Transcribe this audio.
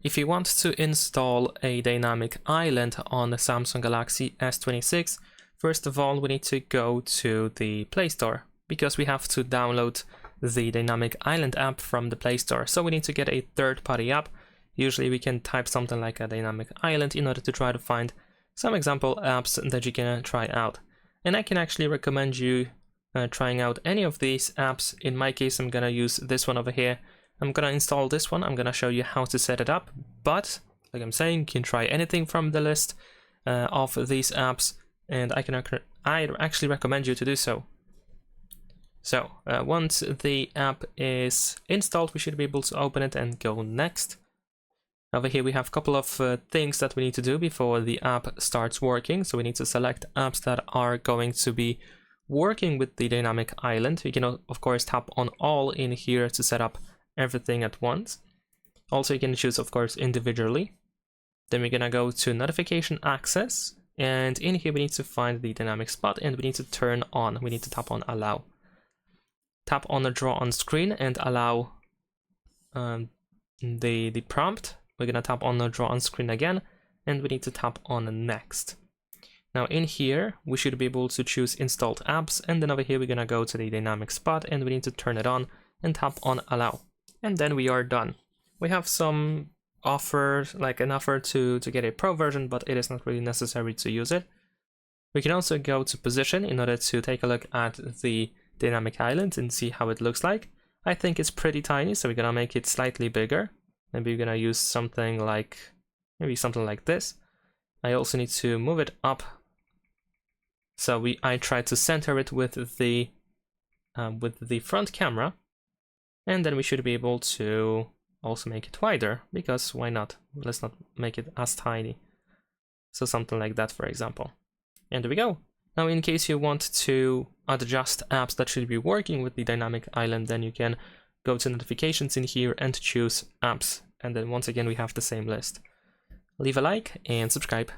If you want to install a dynamic island on the Samsung Galaxy S26, first of all we need to go to the Play Store because we have to download the dynamic island app from the Play Store. So we need to get a third-party app. Usually we can type something like a dynamic island in order to try to find some example apps that you can try out. And I can actually recommend you trying out any of these apps. In my case, I'm gonna use this one over here. I'm gonna install this one. I'm gonna show you how to set it up, but like I'm saying, you can try anything from the list of these apps, and I actually recommend you to do so. So once the app is installed, we should be able to open it and go next. Over here we have a couple of things that we need to do before the app starts working. So we need to select apps that are going to be working with the dynamic island. You can of course tap on all in here to set up everything at once. Also you can choose of course individually. Then we're gonna go to notification access, and in here we need to find the dynamic spot and we need to turn on. We need to tap on allow. Tap on the draw on screen and allow the prompt. We're gonna tap on the draw on screen again, and we need to tap on next. Now in here we should be able to choose installed apps, and then over here we're gonna go to the dynamic spot and we need to turn it on and tap on allow, and then we are done. We have some offers, like an offer to get a pro version, but it is not really necessary to use it. We can also go to position in order to take a look at the dynamic island and see how it looks like. I think it's pretty tiny, so we're gonna make it slightly bigger. Maybe we're gonna use something like this. I also need to move it up. So I try to center it with the front camera, and then we should be able to also make it wider, because why not? Let's not make it as tiny. So something like that, for example. And there we go. Now in case you want to adjust apps that should be working with the dynamic island, then you can go to notifications in here and choose apps, and then once again we have the same list. Leave a like and subscribe.